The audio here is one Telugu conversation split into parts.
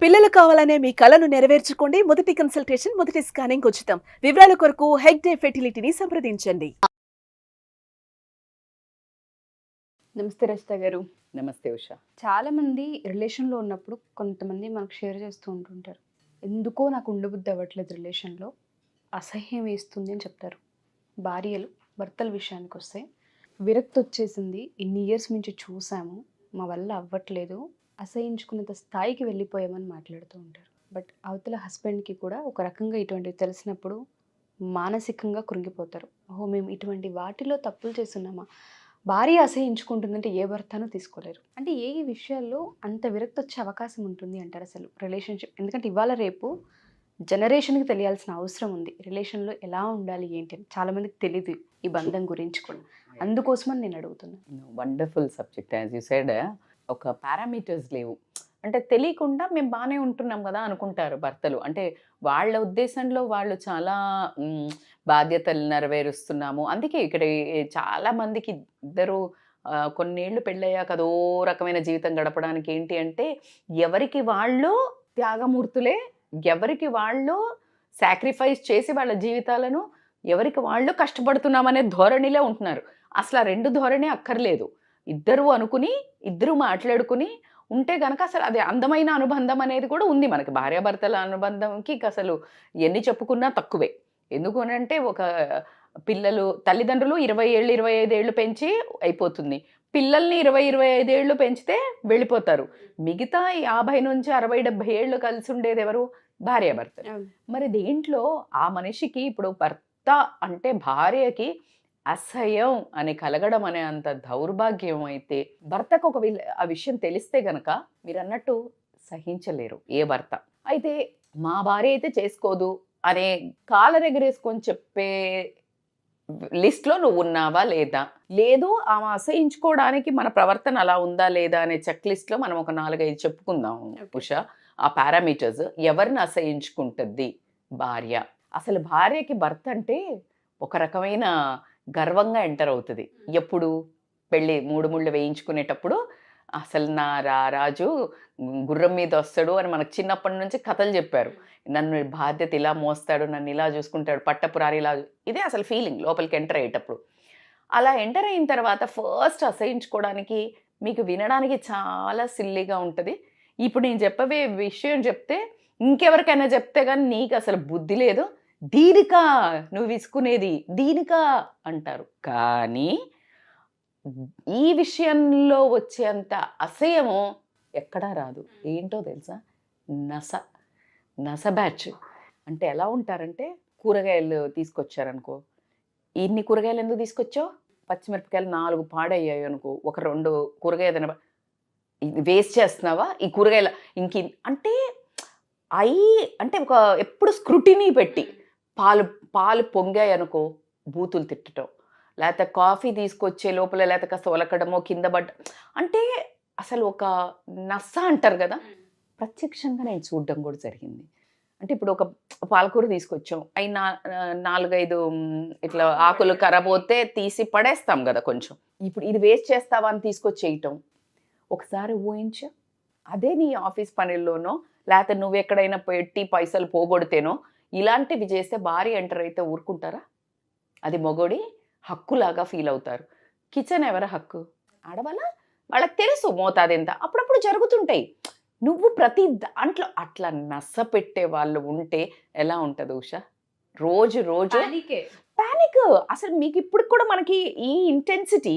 పిల్లలు కావాలనే మీ కలను నెరవేర్చుకోండి. మొదటి కన్సల్టేషన్, మొదటి స్కానింగ్ ఉచితం. వివరాల కొరకు హెగ్డే ఫెర్టిలిటీని సంప్రదించండి. నమస్తే రచిత గారు. నమస్తే ఉషా. చాలా మంది రిలేషన్లో ఉన్నప్పుడు కొంతమంది మనకు షేర్ చేస్తూ ఉంటుంటారు. ఎందుకో నాకు ఉండబుద్ధి అవ్వట్లేదు రిలేషన్లో, అసహ్యం వేస్తుంది అని చెప్తారు. భార్యలు భర్తల విషయానికి వస్తే విరక్తి వచ్చేసింది, ఇన్ని ఇయర్స్ నుంచి చూసాము, మా వల్ల అవ్వట్లేదు, అసహించుకున్నంత స్థాయికి వెళ్ళిపోయామని మాట్లాడుతూ ఉంటారు. బట్ అవతల హస్బెండ్కి కూడా ఒక రకంగా ఇటువంటివి తెలిసినప్పుడు మానసికంగా కృంగిపోతారు. ఓహో, మేము ఇటువంటి వాటిలో తప్పులు చేస్తున్నామా, భార్య అసహించుకుంటుందంటే ఏ భర్తనూ తీసుకోలేరు. అంటే ఏ విషయాల్లో అంత విరక్తి వచ్చే అవకాశం ఉంటుంది అంటారు అసలు రిలేషన్షిప్? ఎందుకంటే ఇవాళ రేపు జనరేషన్కి తెలియాల్సిన అవసరం ఉంది, రిలేషన్లో ఎలా ఉండాలి ఏంటి అని. చాలామందికి తెలియదు ఈ బంధం గురించి కూడా, అందుకోసమని నేను అడుగుతున్నాను. Wonderful subject. As you said, ఒక పారామీటర్స్ లేవు. అంటే తెలియకుండా మేము బాగానే ఉంటున్నాం కదా అనుకుంటారు భర్తలు. అంటే వాళ్ళ ఉద్దేశంలో వాళ్ళు చాలా బాధ్యతలు నెరవేరుస్తున్నాము. అందుకే ఇక్కడ చాలా మందికి ఇద్దరు కొన్నేళ్ళు పెళ్ళయ్యాక అదో రకమైన జీవితం గడపడానికి ఏంటి అంటే, ఎవరికి వాళ్ళు త్యాగమూర్తులే, ఎవరికి వాళ్ళు సాక్రిఫైస్ చేసి వాళ్ళ జీవితాలను ఎవరికి వాళ్ళు కష్టపడుతున్నామనే ధోరణిలో ఉంటున్నారు. అసలు ఆ రెండు ధోరణి అక్కర్లేదు. ఇద్దరు అనుకుని ఇద్దరు మాట్లాడుకుని ఉంటే కనుక అసలు అది అందమైన అనుబంధం అనేది కూడా ఉంది మనకి. భార్యాభర్తల అనుబంధంకి అసలు ఎన్ని చెప్పుకున్నా తక్కువే. ఎందుకు అంటే ఒక పిల్లలు తల్లిదండ్రులు 20 ఏళ్ళు 25 ఏళ్ళు పెంచి అయిపోతుంది. పిల్లల్ని 20-25 ఏళ్ళు పెంచితే వెళ్ళిపోతారు. మిగతా 50 నుంచి 60-70 ఏళ్ళు కలిసి ఉండేది ఎవరు? భార్యాభర్తలు. మరి దేంట్లో ఆ మనిషికి ఇప్పుడు భర్త అంటే భార్యకి అసహ్యం అని కలగడం అనే అంత దౌర్భాగ్యం అయితే, భర్తకు ఒక ఆ విషయం తెలిస్తే గనక మీరు అన్నట్టు సహించలేరు ఏ భర్త. అయితే మా భార్య అయితే చేసుకోదు అనే కాలరెగరేసుకొని చెప్పే లిస్ట్లో నువ్వు ఉన్నావా లేదా? లేదు, ఆమె అసహించుకోవడానికి మన ప్రవర్తన అలా ఉందా లేదా అనే చెక్ లిస్ట్లో మనం ఒక 4-5 చెప్పుకుందాం ఉషా. ఆ పారామీటర్స్ ఎవరిని అసహించుకుంటుంది? భార్య. అసలు భార్యకి భర్త అంటే ఒక రకమైన గర్వంగా ఎంటర్ అవుతుంది. ఎప్పుడు? పెళ్ళి 3 ముళ్ళు వేయించుకునేటప్పుడు అసలు నా రాజు గుర్రం మీద వస్తాడు అని మనకు చిన్నప్పటి నుంచి కథలు చెప్పారు. నన్ను బాధ్యత ఇలా మోస్తాడు, నన్ను ఇలా చూసుకుంటాడు, పట్టపురారి ఇలా. ఇదే అసలు ఫీలింగ్ లోపలికి ఎంటర్ అయ్యేటప్పుడు. అలా ఎంటర్ అయిన తర్వాత ఫస్ట్ అసహించుకోవడానికి మీకు వినడానికి చాలా సిల్లీగా ఉంటుంది. ఇప్పుడు నేను చెప్పవే విషయం చెప్తే ఇంకెవరికైనా చెప్తే కానీ నీకు అసలు బుద్ధి లేదు, దీనికా నువ్వు విసుకునేది, దీనికా అంటారు. కానీ ఈ విషయంలో వచ్చేంత అసహ్యము ఎక్కడా రాదు. ఏంటో తెలుసా? నస బ్యాచ్. అంటే ఎలా ఉంటారంటే, కూరగాయలు తీసుకొచ్చారనుకో, ఇన్ని కూరగాయలు ఎందుకు తీసుకొచ్చావు? పచ్చిమిరపకాయలు 4 పాడయ్యాయి అనుకో, ఒక 2 కూరగాయలు వేస్ట్ చేస్తున్నావా ఈ కూరగాయలు అంటే అంటే ఒక ఎప్పుడు స్క్రూటినీ పెట్టి, పాలు పొంగాయి అనుకో బూతులు తిట్టడం, లేకపోతే కాఫీ తీసుకొచ్చే లోపల లేకపోతే కాస్త ఒలకడమో కింద అంటే అసలు ఒక నస అంటారు కదా. ప్రత్యక్షంగా నేను చూడడం కూడా జరిగింది. అంటే ఇప్పుడు ఒక పాలకూర తీసుకొచ్చాం, అవి 4-5 ఇట్లా ఆకులు కరబోతే తీసి పడేస్తాం కదా కొంచెం. ఇప్పుడు ఇది వేస్ట్ చేస్తావా అని తీసుకొచ్చేయటం. ఒకసారి ఊహించు, అదే నీ ఆఫీస్ పనుల్లోనో లేకపోతే నువ్వు ఎక్కడైనా పెట్టి పైసలు పోగొడితేనో ఇలాంటివి చేస్తే భార్య ఎంటర్ అయితే ఊరుకుంటారా? అది మొగోడి హక్కులాగా ఫీల్ అవుతారు. కిచెన్ ఎవరి హక్కు? ఆడవాళ్ళ. వాళ్ళకి తెలుసు మోతాదు ఎంత. అప్పుడప్పుడు జరుగుతుంటాయి. నువ్వు ప్రతి దాంట్లో అట్లా నస పెట్టే వాళ్ళు ఉంటే ఎలా ఉంటుంది ఉషా? రోజు ప్యానిక్. అసలు మీకు ఇప్పుడు కూడా మనకి ఈ ఇంటెన్సిటీ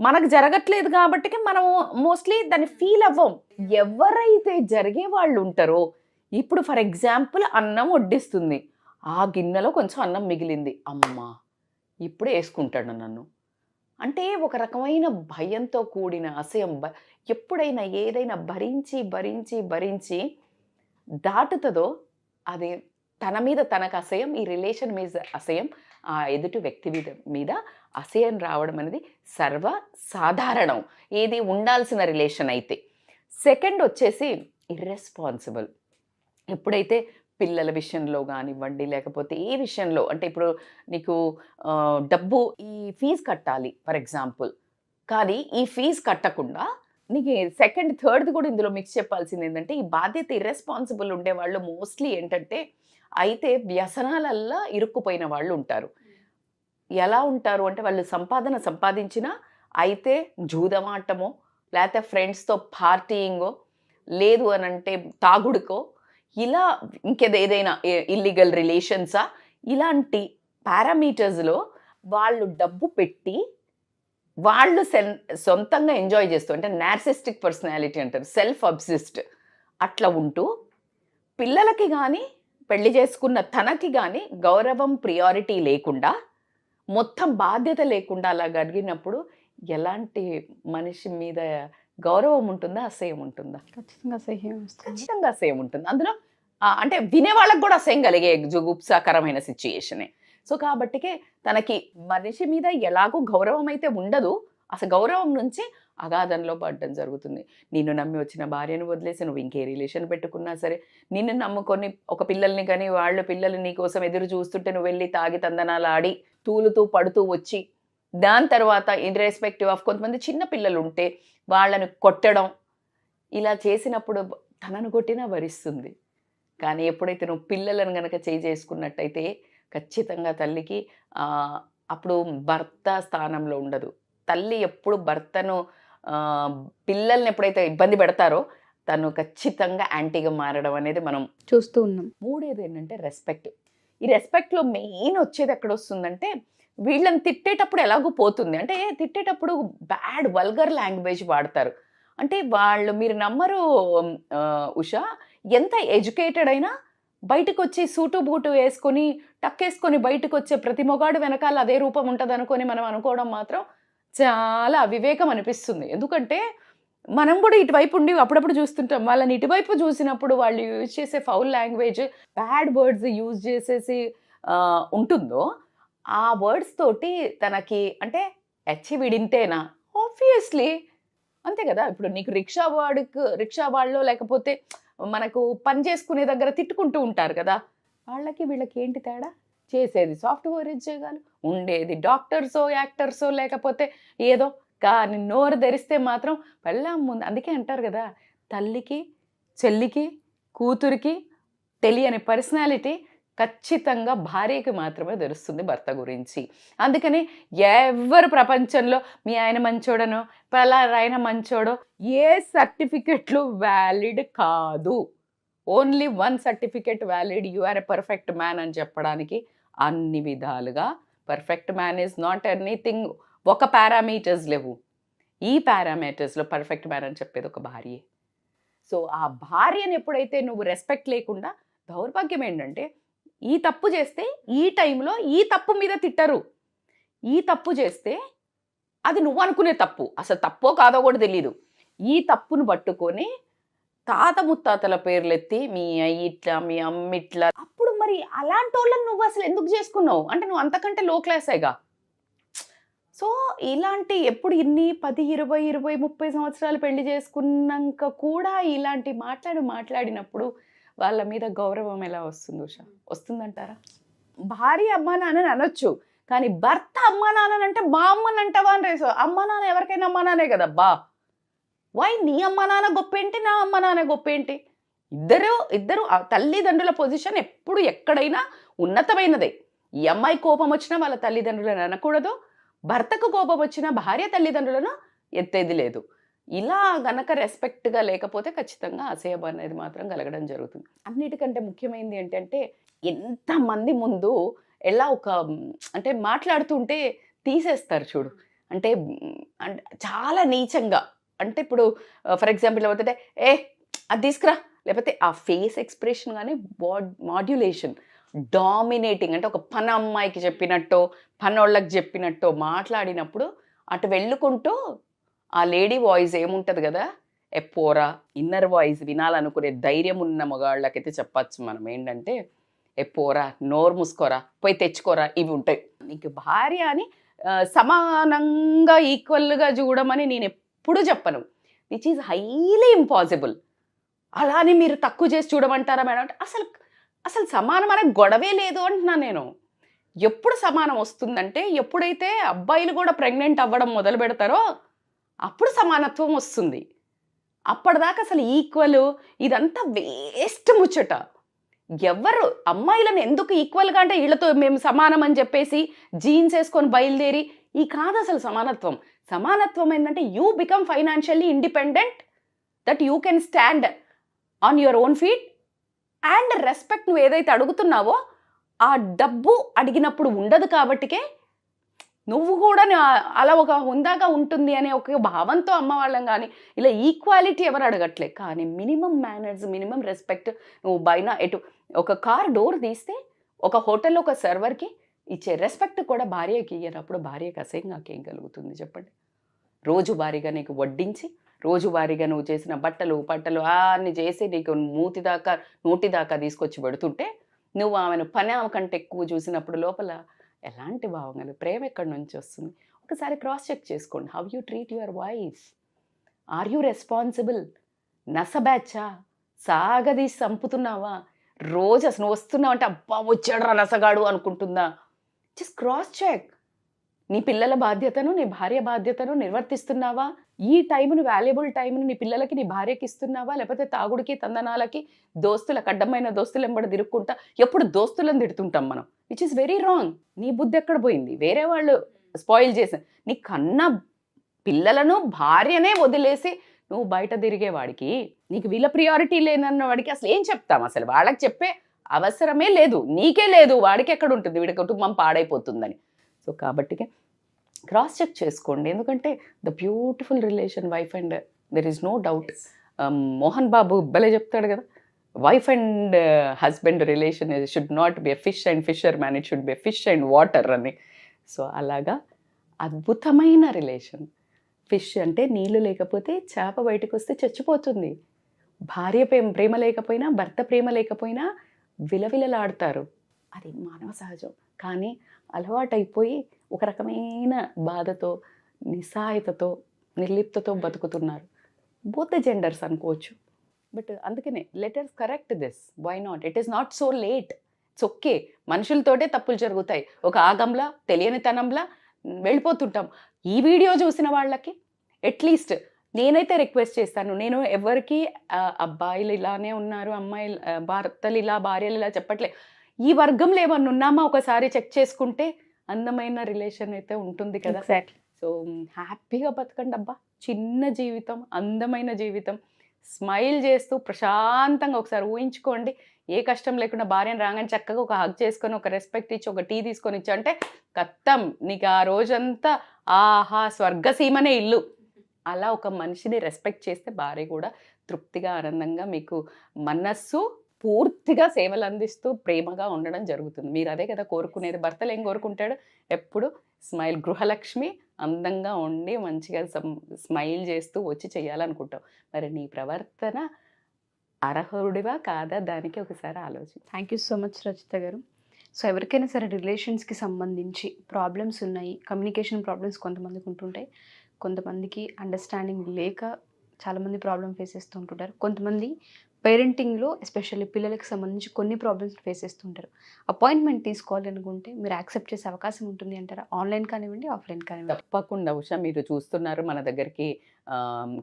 మనకు జరగట్లేదు కాబట్టి మనం మోస్ట్లీ దాన్ని ఫీల్ అవ్వం. ఎవరైతే జరిగే వాళ్ళు ఉంటారో, ఇప్పుడు ఫర్ ఎగ్జాంపుల్ అన్నం వడ్డిస్తుంది, ఆ గిన్నెలో కొంచెం అన్నం మిగిలింది, అమ్మా ఇప్పుడు వేసుకుంటాడు నన్ను అంటే ఒక రకమైన భయంతో కూడిన అసహ్యం. ఎప్పుడైనా ఏదైనా భరించి భరించి భరించి దాటుతుందో అది తన మీద తనకు అసహ్యం, ఈ రిలేషన్ మీద అసహ్యం, ఆ ఎదుటి వ్యక్తి మీద అసహ్యం రావడం అనేది సర్వసాధారణం, ఏది ఉండాల్సిన రిలేషన్ అయితే. సెకండ్ వచ్చేసి ఇర్రెస్పాన్సిబుల్. ఎప్పుడైతే పిల్లల విషయంలో కానివ్వండి, లేకపోతే ఏ విషయంలో అంటే ఇప్పుడు నీకు డబ్బు ఈ ఫీజు కట్టాలి ఫర్ ఎగ్జాంపుల్, కానీ ఈ ఫీజు కట్టకుండా నీకు సెకండ్ థర్డ్ కూడా ఇందులో మిక్స్ చెప్పాల్సింది ఏంటంటే, ఈ బాధ్యత ఇర్రెస్పాన్సిబుల్ ఉండేవాళ్ళు మోస్ట్లీ ఏంటంటే అయితే వ్యసనాలల్లో ఇరుక్కుపోయిన వాళ్ళు ఉంటారు. ఎలా ఉంటారు అంటే వాళ్ళు సంపాదించినా అయితే జూదమాటమో లేకపోతే ఫ్రెండ్స్తో పార్టీయింగో లేదు అని అంటే తాగుడుకో ఇలా ఇంకేదేదైనా ఇల్లీగల్ రిలేషన్సా ఇలాంటి పారామీటర్స్లో వాళ్ళు డబ్బు పెట్టి వాళ్ళు సొంతంగా ఎంజాయ్ చేస్తూ అంటే నార్సిస్టిక్ పర్సనాలిటీ అంటారు, సెల్ఫ్ అబ్సిస్డ్ అట్లా ఉంటూ పిల్లలకి కానీ పెళ్లి చేసుకున్న తనకి కానీ గౌరవం ప్రియారిటీ లేకుండా మొత్తం బాధ్యత లేకుండా అలా గడిగినప్పుడు ఎలాంటి మనిషి మీద గౌరవం ఉంటుందా, అసహ్యం ఉంటుందా? ఖచ్చితంగా అసహ్యం వస్తుంది. ఖచ్చితంగా అసహ్యం ఉంటుంది. అందులో అంటే వినే వాళ్ళకి కూడా అసహ్యం కలిగే జుగుప్సాకరమైన సిచ్యుయేషనే. సో కాబట్టికే తనకి మనిషి మీద ఎలాగో గౌరవం అయితే ఉండదు, అసలు గౌరవం నుంచి అగాధంలో పడడం జరుగుతుంది. నిన్ను నమ్మి వచ్చిన భార్యను వదిలేసి నువ్వు ఇంకే రిలేషన్ పెట్టుకున్నా సరే, నిన్ను నమ్ముకొని ఒక పిల్లల్ని కానీ వాళ్ళ పిల్లలు నీ కోసం ఎదురు చూస్తుంటే నువ్వు వెళ్ళి తాగి తందనాలు ఆడి తూలుతూ పడుతూ వచ్చి దాని తర్వాత ఇర్రెస్పెక్టివ్ ఆఫ్ కొంతమంది చిన్న పిల్లలు ఉంటే వాళ్ళని కొట్టడం ఇలా చేసినప్పుడు తనను కొట్టినా భరిస్తుంది. కానీ ఎప్పుడైతే నువ్వు పిల్లలను కనుక చేసుకున్నట్టయితే ఖచ్చితంగా తల్లికి అప్పుడు భర్త స్థానంలో ఉండదు. తల్లి ఎప్పుడు భర్తను పిల్లల్ని ఎప్పుడైతే ఇబ్బంది పెడతారో తను ఖచ్చితంగా యాంటీగా మారడం అనేది మనం చూస్తూ ఉన్నాం. మూడేది ఏంటంటే రెస్పెక్ట్. ఈ రెస్పెక్ట్లో మెయిన్ వచ్చేది ఎక్కడ వస్తుందంటే వీళ్ళని తిట్టేటప్పుడు ఎలాగో పోతుంది. అంటే తిట్టేటప్పుడు బ్యాడ్ వల్గర్ లాంగ్వేజ్ వాడతారు. అంటే వాళ్ళు మీరు నమ్మరు ఉషా, ఎంత ఎడ్యుకేటెడ్ అయినా బయటకు వచ్చి సూటు బూటు వేసుకొని టక్కేసుకొని బయటకు వచ్చే ప్రతి మొగాడు వెనకాల అదే రూపం ఉంటుంది అనుకొని మనం అనుకోవడం మాత్రం చాలా అవివేకం అనిపిస్తుంది. ఎందుకంటే మనం కూడా ఇటువైపు ఉండి అప్పుడప్పుడు చూస్తుంటాం. వాళ్ళని ఇటువైపు చూసినప్పుడు వాళ్ళు యూజ్ చేసే foul language, bad words use చేసేసి ఉంటుందో ఆ వర్డ్స్ తోటి తనకి అంటే వీడింతేనా ఆబ్వియస్లీ అంతే కదా. ఇప్పుడు నీకు రిక్షా వాళ్ళు లేకపోతే మనకు పని చేసుకునే దగ్గర తిట్టుకుంటూ ఉంటారు కదా, వాళ్ళకి వీళ్ళకి ఏంటి తేడా? చేసేది సాఫ్ట్వేర్ ఉద్యోగాలు, ఉండేది డాక్టర్సో యాక్టర్సో లేకపోతే ఏదో, కానీ నోరు ధరిస్తే మాత్రం పెళ్ళాం ముందు. అందుకే అంటారు కదా, తల్లికి చెల్లికి కూతురికి తెలియని పర్సనాలిటీ ఖచ్చితంగా భార్యకి మాత్రమే తెలుస్తుంది భర్త గురించి. అందుకని ఎవరు ప్రపంచంలో మీ ఆయన మంచోడనో ఆయన మంచోడో ఏ సర్టిఫికెట్లు వ్యాలిడ్ కాదు. Only one certificate valid, you are a perfect man అని చెప్పడానికి. అన్ని విధాలుగా perfect man is not anything. ఒక పారామీటర్స్ లేవు. ఈ పారామీటర్స్లో పర్ఫెక్ట్ మ్యాన్ అని చెప్పేది ఒక భార్యే. సో ఆ భార్యను ఎప్పుడైతే నువ్వు రెస్పెక్ట్ లేకుండా, దౌర్భాగ్యం ఏంటంటే ఈ తప్పు చేస్తే ఈ టైంలో ఈ తప్పు మీద తిట్టరు. ఈ తప్పు చేస్తే అది నువ్వు అనుకునే తప్పు, అసలు తప్పో కాదో కూడా తెలీదు. ఈ తప్పును పట్టుకొని తాత ముత్తాతల పేర్లెత్తి మీ అయ్యి ఇట్లా మీ అమ్మ ఇట్లా, అప్పుడు మరి అలాంటి వాళ్ళని నువ్వు అసలు ఎందుకు చేసుకున్నావు? అంటే నువ్వు అంతకంటే లో క్లాసేగా. సో ఇలాంటి ఎప్పుడు ఇన్ని 10, 20, 30 సంవత్సరాలు పెళ్లి చేసుకున్నాక కూడా ఇలాంటి మాట్లాడినప్పుడు వాళ్ళ మీద గౌరవం ఎలా వస్తుంది ఉషా? వస్తుందంటారా? భార్య అమ్మా నాన్నని అనొచ్చు, కానీ భర్త అమ్మా నాన్ననంటే మా అమ్మని అంటావా అని రేసు. అమ్మా నాన్న ఎవరికైనా అమ్మా నాన్నే కదా బా. వై నీ అమ్మా నాన్న గొప్ప ఏంటి, నా అమ్మ నాన్న గొప్ప ఏంటి? ఇద్దరు తల్లిదండ్రుల పొజిషన్ ఎప్పుడు ఎక్కడైనా ఉన్నతమైనదే. ఈ అమ్మాయి కోపం వచ్చినా వాళ్ళ తల్లిదండ్రులను అనకూడదు, భర్తకు కోపం వచ్చినా భార్య తల్లిదండ్రులను ఎత్తేది లేదు. ఇలా గనక రెస్పెక్ట్గా లేకపోతే ఖచ్చితంగా అసహ్యం అనేది మాత్రం కలగడం జరుగుతుంది. అన్నిటికంటే ముఖ్యమైనది ఏంటంటే ఎంతమంది ముందు ఎలా అంటే మాట్లాడుతుంటే తీసేస్తారు చూడు. అంటే చాలా నీచంగా. అంటే ఇప్పుడు ఫర్ ఎగ్జాంపుల్ ఏమవుతుంటే అది తీసుకురా, లేకపోతే ఆ ఫేస్ ఎక్స్ప్రెషన్ కానీ మాడ్యులేషన్ డామినేటింగ్, అంటే ఒక పని అమ్మాయికి చెప్పినట్టో పనోళ్ళకి చెప్పినట్టో మాట్లాడినప్పుడు అటు వెళ్ళుకుంటూ ఆ లేడీ వాయిస్ ఏముంటుంది కదా, ఎప్పోరా ఇన్నర్ వాయిస్ వినాలనుకునే ధైర్యం ఉన్న మగాళ్ళకైతే చెప్పచ్చు మనం ఏంటంటే ఎప్పోరా, నోరు మూసుకోరా, పోయి తెచ్చుకోరా, ఇవి ఉంటాయి. నీకు భార్య అని సమానంగా ఈక్వల్గా చూడమని నేను ఎప్పుడూ చెప్పను, విచ్ ఈజ్ హైలీ ఇంపాసిబుల్. అలా అని మీరు తక్కువ చేసి చూడమంటారా మేడం అంటే అసలు సమానం అనే గొడవే లేదు అంటున్నాను నేను. ఎప్పుడు సమానం వస్తుందంటే ఎప్పుడైతే అబ్బాయిలు కూడా ప్రెగ్నెంట్ అవ్వడం మొదలు పెడతారో అప్పుడు సమానత్వం వస్తుంది. అప్పటిదాకా అసలు ఈక్వల్ ఇదంతా వేస్ట్ ముచ్చట. ఎవరు అమ్మాయిలను ఎందుకు ఈక్వల్గా అంటే వీళ్ళతో మేము సమానం అని చెప్పేసి జీన్స్ వేసుకొని బయలుదేరి ఈ కాదు అసలు సమానత్వం. సమానత్వం ఏంటంటే you become financially independent, that you can stand on your own feet and respect. నువ్వు ఏదైతే అడుగుతున్నావో ఆ డబ్బు అడిగినప్పుడు ఉండదు కాబట్టికే నువ్వు కూడా అలా ఒక హుందాగా ఉంటుంది అనే ఒక భావంతో అమ్మ వాళ్ళం. కానీ ఇలా ఈక్వాలిటీ ఎవరు అడగట్లే. కానీ మినిమం మేనర్స్, మినిమం రెస్పెక్ట్. నువ్వు బయట ఎటు ఒక కార్ డోర్ తీస్తే ఒక హోటల్లో ఒక సర్వర్కి ఇచ్చే రెస్పెక్ట్ కూడా భార్యకి ఇయ్యనప్పుడు భార్యకి అసహ్యంగా ఏం కలుగుతుంది చెప్పండి? రోజువారీగా నీకు వడ్డించి, రోజువారీగా నువ్వు చేసిన బట్టలు పట్టలు అన్ని చేసి నీకు నోటి దాకా తీసుకొచ్చి పెడుతుంటే నువ్వు ఆమెను పని ఆమె కంటే ఎక్కువ చూసినప్పుడు లోపల ఎలాంటి భావనలు, ప్రేమ ఎక్కడి నుంచి వస్తుంది? ఒకసారి క్రాస్ చెక్ చేసుకోండి. How you treat your wife? Are you responsible? నసబ్యాచా? సాగదీసి చంపుతున్నావా? రోజు అసలు నువ్వు వస్తున్నావు అంటే అబ్బా వచ్చాడురా నసగాడు అనుకుంటుందా? Just cross check. నీ పిల్లల బాధ్యతను, నీ భార్య బాధ్యతను నిర్వర్తిస్తున్నావా? ఈ టైంను, వాల్యుబుల్ టైంను నీ పిల్లలకి, నీ భార్యకి ఇస్తున్నావా? లేకపోతే తాగుడికి, తందనాలకి, అడ్డమైన దోస్తులు ఎంబడి తిరుక్కుంటా ఎప్పుడు దోస్తులను తిడుతుంటాం మనం, విచ్ ఇస్ వెరీ రాంగ్. నీ బుద్ధి ఎక్కడ పోయింది? వేరే వాళ్ళు స్పాయిల్ చేసిన నీ కన్నా పిల్లలను, భార్యనే వదిలేసి నువ్వు బయట తిరిగేవాడికి, నీకు వీళ్ళ ప్రియారిటీ లేదన్న వాడికి అసలు ఏం చెప్తాం? అసలు వాళ్ళకి చెప్పే అవసరమే లేదు, నీకే లేదు. వాడికి ఎక్కడ ఉంటుంది? వీడి కుటుంబం పాడైపోతుందని. సో కాబట్టి క్రాస్ చెక్ చేసుకోండి. ఎందుకంటే the beautiful relation wife and there is no doubt. Mohan Babu భలే చెప్తాడు కదా, wife and husband relation should not be a fish and fisherman, it should be a fish and water అని. సో అలాగా అద్భుతమైన రిలేషన్. ఫిష్ అంటే నీళ్ళు లేకపోతే చేప బయటకు వస్తే చచ్చిపోతుంది. భార్య ప్రేమ లేకపోయినా, భర్త ప్రేమ లేకపోయినా విలవిలలాడతారు. అది మానవ సహజం. కానీ అలవాటైపోయి ఒక రకమైన బాధతో, నిస్సహాయతతో, నిర్లిప్తతో బతుకుతున్నారు. బోత్ ద జెండర్స్ అనుకోవచ్చు. బట్ అందుకనే letters correct this. Why not? It is not so late. It's okay. మనుషులతోటే తప్పులు జరుగుతాయి. ఒక ఆగంలా, తెలియనితనంలా వెళ్ళిపోతుంటాం. ఈ వీడియో చూసిన వాళ్ళకి అట్లీస్ట్ నేనైతే రిక్వెస్ట్ చేస్తాను, నేను ఎవరికి అబ్బాయిలు ఇలానే ఉన్నారు, అమ్మాయిలు భర్తలు ఇలా, భార్యలు ఇలా చెప్పట్లే. ఈ వర్గంలో ఏమన్నా ఉన్నామా ఒకసారి చెక్ చేసుకుంటే అందమైన రిలేషన్ అయితే ఉంటుంది కదా. ఎగ్జాక్ట్లీ. సో హ్యాపీగా బతకండి అబ్బా. చిన్న జీవితం, అందమైన జీవితం. స్మైల్ చేస్తూ ప్రశాంతంగా ఒకసారి ఊహించుకోండి. ఏ కష్టం లేకుండా భార్యను రాగానే చక్కగా ఒక హగ్ చేసుకొని, ఒక రెస్పెక్ట్ ఇచ్చి, ఒక టీ తీసుకొని ఇచ్చి అంటే కత్తం, నీకు ఆ రోజంతా ఆహా స్వర్గసీమనే ఇల్లు. అలా ఒక మనిషిని రెస్పెక్ట్ చేస్తే భార్య కూడా తృప్తిగా, ఆనందంగా, మీకు మనస్సు పూర్తిగా సేవలు అందిస్తూ ప్రేమగా ఉండడం జరుగుతుంది. మీరు అదే కదా కోరుకునేది. భర్తలు ఏం కోరుకుంటాడు? ఎప్పుడు స్మైల్, గృహలక్ష్మి అందంగా ఉండి మంచిగా స్మైల్ చేస్తూ వచ్చి చేయాలనుకుంటావు. మరి నీ ప్రవర్తన అర్హుడివా కాదా? దానికి ఒకసారి ఆలోచించు. Thank you so much Rachitha గారు. సో ఎవరికైనా సరే రిలేషన్స్కి సంబంధించి ప్రాబ్లమ్స్ ఉన్నాయి, కమ్యూనికేషన్ ప్రాబ్లమ్స్ కొంతమందికి ఉంటుంటాయి, కొంతమందికి అండర్స్టాండింగ్ లేక చాలామంది ప్రాబ్లమ్ ఫేస్ చేస్తూ ఉంటుంటారు. కొంతమంది పేరెంటింగ్లో ఎస్పెషల్లీ పిల్లలకు సంబంధించి కొన్ని ప్రాబ్లమ్స్ ఫేస్ చేస్తుంటారు. అపాయింట్మెంట్ తీసుకోవాలి అనుకుంటే మీరు యాక్సెప్ట్ చేసే అవకాశం ఉంటుంది అంటారా? ఆన్లైన్ కానివ్వండి, ఆఫ్లైన్ కానివ్వండి. తప్పకుండా ఉషా. మీరు చూస్తున్నారు మన దగ్గరికి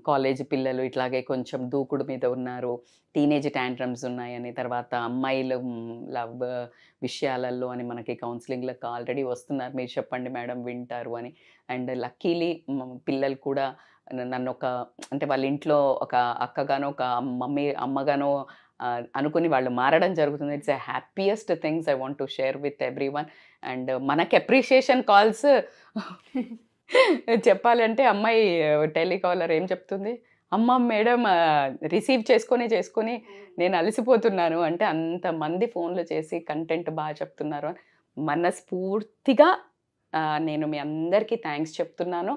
కాలేజ్ పిల్లలు ఇట్లాగే కొంచెం దూకుడు మీద ఉన్నారు, టీనేజ్ ట్యాంట్రమ్స్ ఉన్నాయని, తర్వాత అమ్మాయిలు లవ్ విషయాలలో అని మనకి కౌన్సిలింగ్లకు ఆల్రెడీ వస్తున్నారు. మీరు చెప్పండి మేడం వింటారు అని. అండ్ లక్కీలీ పిల్లలు కూడా నన్ను ఒక అంటే వాళ్ళ ఇంట్లో ఒక అక్కగానో, ఒక అమ్మగానో అనుకుని వాళ్ళు మారడం జరుగుతుంది. It's a happiest things I want to share with every one. And మనకి అప్రిషియేషన్ కాల్స్ చెప్పాలంటే అమ్మాయి టెలికాలర్ ఏం చెప్తుంది, అమ్మ మేడం రిసీవ్ చేసుకొని నేను అలసిపోతున్నాను అంటే అంతమంది ఫోన్లు చేసి కంటెంట్ బాగా చెప్తున్నారు. మనస్ఫూర్తిగా నేను మీ అందరికీ థ్యాంక్స్ చెప్తున్నాను.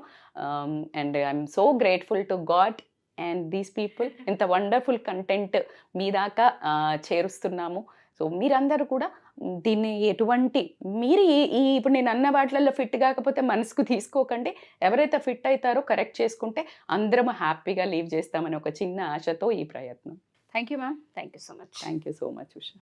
And I'm so grateful to God and these people. ఇంత వండర్ఫుల్ కంటెంట్ మీ దాకా చేరుస్తున్నాము. సో మీరందరూ కూడా దీన్ని ఎటువంటి మీరు ఇప్పుడు నేను అన్న వాటిలలో ఫిట్ కాకపోతే మనసుకు తీసుకోకండి. ఎవరైతే ఫిట్ అవుతారో కరెక్ట్ చేసుకుంటే అందరం హ్యాపీగా లీవ్ చేస్తామని ఒక చిన్న ఆశతో ఈ ప్రయత్నం. Thank you ma'am. Thank you so much. Thank you so much Usha.